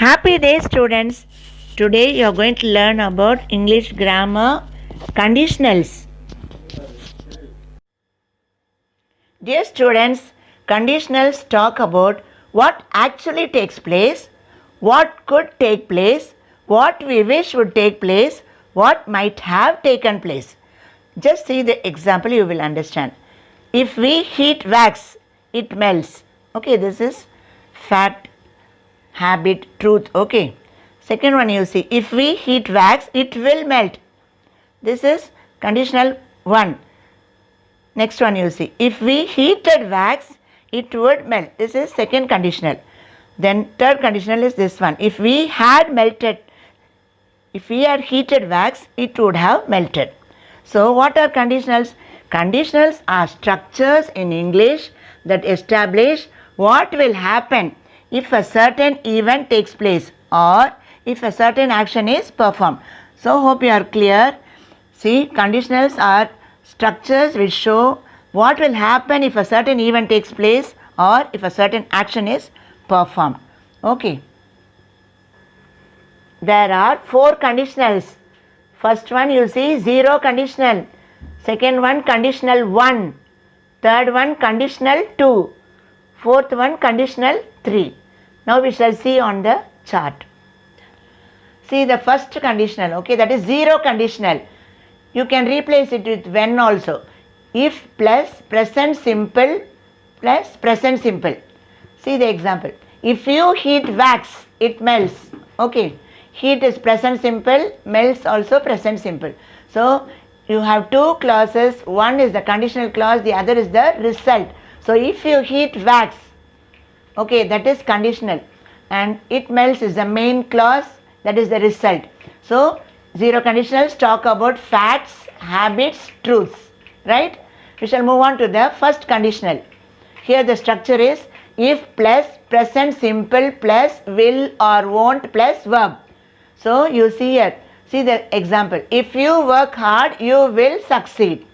Happy day, students. Today you are going to learn about English grammar conditionals. Dear students, conditionals talk about what actually takes place, what could take place, what we wish would take place, what might have taken place. Just see the example, you will understand. If we heat wax, it melts. Okay, this is fact, habit, truth. Okay. Second one you see, if we heat wax, it will melt. This is conditional 1. Next one you see, if we heated wax, it would melt. This is second conditional. Then third conditional is this one, if we had heated wax, it would have melted. So what are conditionals? Conditionals are structures in English that establish what will happen if a certain event takes place or if a certain action is performed. So hope you are clear. See, conditionals are structures which show what will happen if a certain event takes place or if a certain action is performed. Okay. There are 4 conditionals. First one you see, zero conditional. Second one, conditional 1. Third one, conditional 2. Fourth one, conditional 3. Now we shall see on the chart. See the first conditional, okay, that is zero conditional. You can replace it with when also. If plus present simple plus present simple. See the example. If you heat wax, it melts. Okay. Heat is present simple, melts also present simple. So you have 2 clauses. One is the conditional clause, the other is the result. So if you heat wax, okay, that is conditional, and it melts is the main clause, that is the result. So zero conditionals talk about facts, habits, truths, right? We shall move on to the first conditional. Here the structure is if plus present simple plus will or won't plus verb. So you see here, see the example. If you work hard, you will succeed.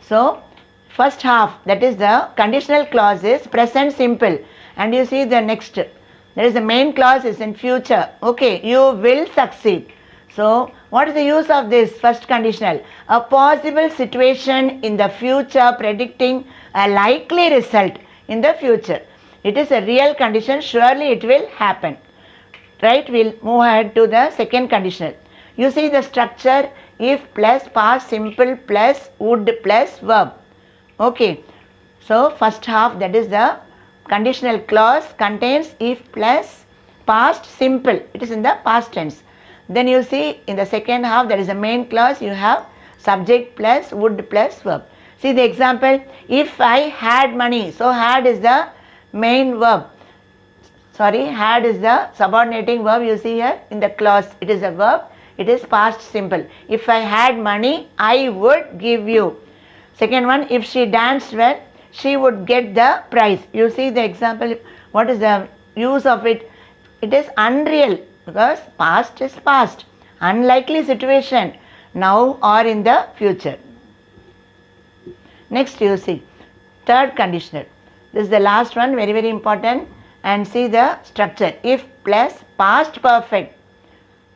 So first half, that is the conditional clause is present simple, and you see the next, that is the main clause is in future. Okay, you will succeed. So what is the use of this first conditional? A possible situation in the future predicting a likely result in the future. It is a real condition, surely it will happen. Right, we'll move ahead to the second conditional. You see the structure, if plus past simple plus would plus verb. Okay, so first half, that is the conditional clause, contains if plus past simple, it is in the past tense. Then you see in the second half, that is the main clause, you have subject plus would plus verb. See the example, if I had money, so had is the main verb. Sorry, had is the subordinating verb, you see here in the clause, it is a verb, it is past simple. If I had money, I would give you. Second one, if she danced well, she would get the prize. You see the example, what is the use of it? It is unreal because past is past, unlikely situation, now or in the future. Next you see, third conditional. This is the last one, very very important. And see the structure, if plus past perfect.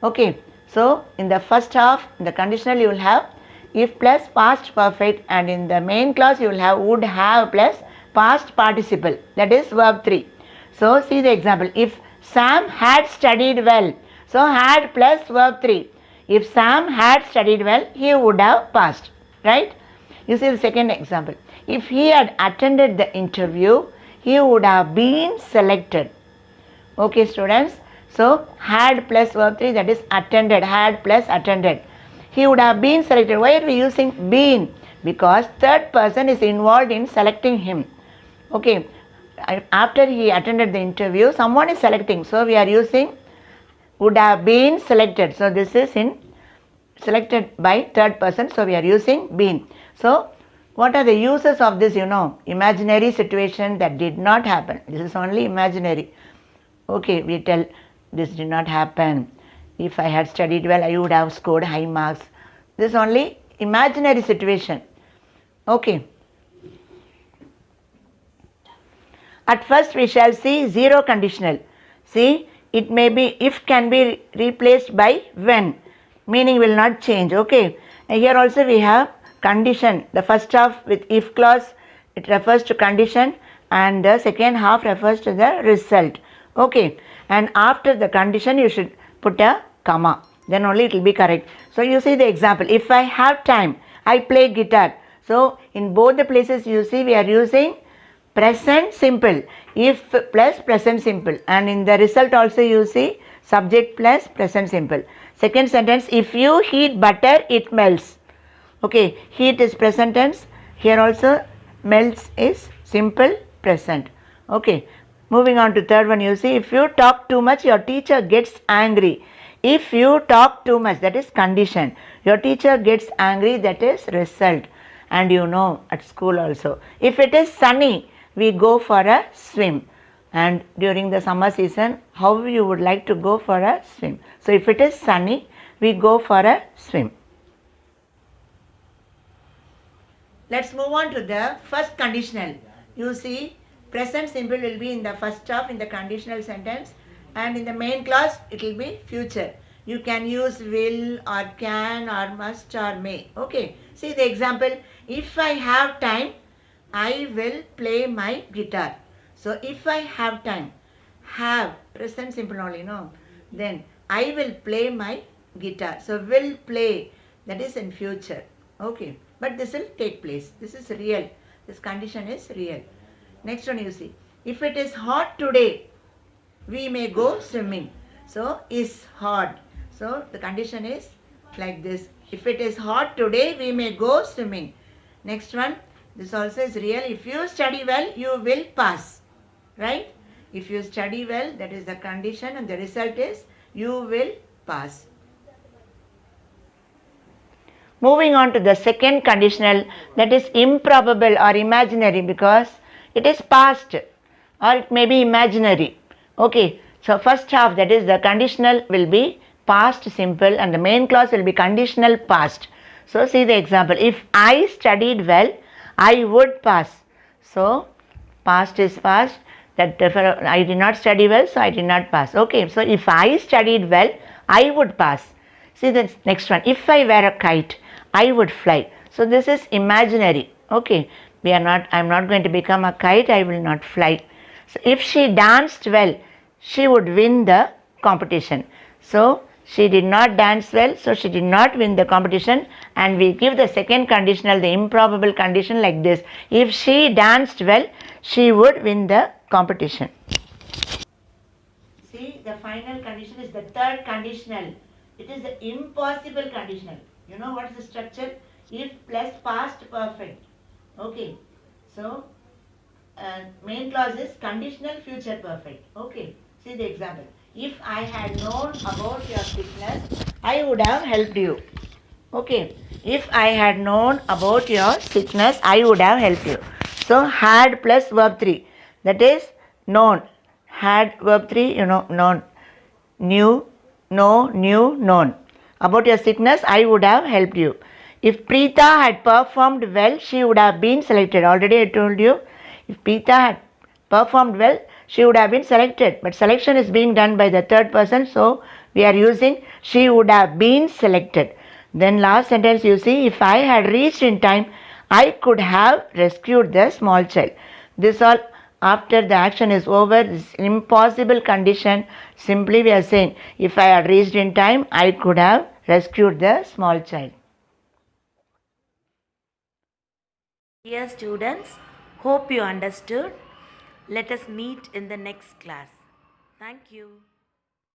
Okay, so in the first half, in the conditional you will have if plus past perfect, and in the main clause you will have would have plus past participle, that is verb 3. So see the example, if Sam had studied well, so had plus verb 3. If Sam had studied well, he would have passed, right? You see the second example, if he had attended the interview, he would have been selected. Okay students, so had plus verb 3, that is attended, had plus attended. He would have been selected. Why are we using been? Because third person is involved in selecting him. Okay, after he attended the interview, someone is selecting, so we are using would have been selected. So this is in selected by third person, so we are using been. So what are the uses of this? You know, imaginary situation that did not happen. This is only imaginary. Okay, we tell this did not happen. If I had studied well, I would have scored high marks. This is only imaginary situation. Okay. At first we shall see zero conditional. See, it may be, if can be replaced by when, meaning will not change. Okay, and here also we have condition. The first half with if clause, it refers to condition, and the second half refers to the result. Okay, and after the condition you should put a comma, then only it will be correct. So you see the example, if I have time, I play guitar. So in both the places you see we are using present simple, if plus present simple, and in the result also you see subject plus present simple. Second sentence, if you heat butter it melts. Okay, heat is present tense, here also melts is simple present. Okay, moving on to third one, you see, if you talk too much your teacher gets angry. If you talk too much, that is condition. Your teacher gets angry, that is result. And you know at school also, if it is sunny we go for a swim, and during the summer season how you would like to go for a swim. So if it is sunny we go for a swim. Let's move on to the first conditional. You see, present simple will be in the first half in the conditional sentence, and in the main clause it will be future. You can use will or can or must or may. Okay, see the example, if I have time I will play my guitar. So if I have time, have present simple only, no, then I will play my guitar. So will play, that is in future. Okay, but this will take place, this is real, this condition is real. Next one, you see, if it is hot today we may go swimming. So is hot, so the condition is like this, if it is hot today we may go swimming. Next one, this also is real, if you study well you will pass, right? If you study well, that is the condition, and the result is you will pass. Moving on to the second conditional, that is improbable or imaginary, because it is past or it may be imaginary. Okay, so first half, that is the conditional, will be past simple, and the main clause will be conditional past. So see the example, if I studied well I would pass. So past is past, that I did not study well so I did not pass. Okay, so if I studied well I would pass. See the next one, if I were a kite I would fly. So this is imaginary. Okay, I am not going to become a kite, I will not fly. So if she danced well she would win the competition. So she did not dance well, so she did not win the competition, and we give the second conditional, the improbable condition, like this, if she danced well she would win the competition. See, the final condition is the third conditional. It is the impossible conditional. You know what is the structure? If plus past perfect. Okay, so main clause is conditional future perfect. Okay, see the example, if I had known about your sickness I would have helped you. Okay, if I had known about your sickness I would have helped you. So had plus verb 3, that is known. Had verb 3, you know, known, knew, know, knew, known. About your sickness I would have helped you. If Preeta had performed well she would have been selected. Already I told you, if Preeta had performed well she would have been selected, but selection is being done by the third person, so we are using she would have been selected. Then last sentence, you see, if I had reached in time I could have rescued the small child. This all after the action is over, this impossible condition, simply we are saying if I had reached in time I could have rescued the small child. Dear students, hope you understood. Let us meet in the next class. Thank you.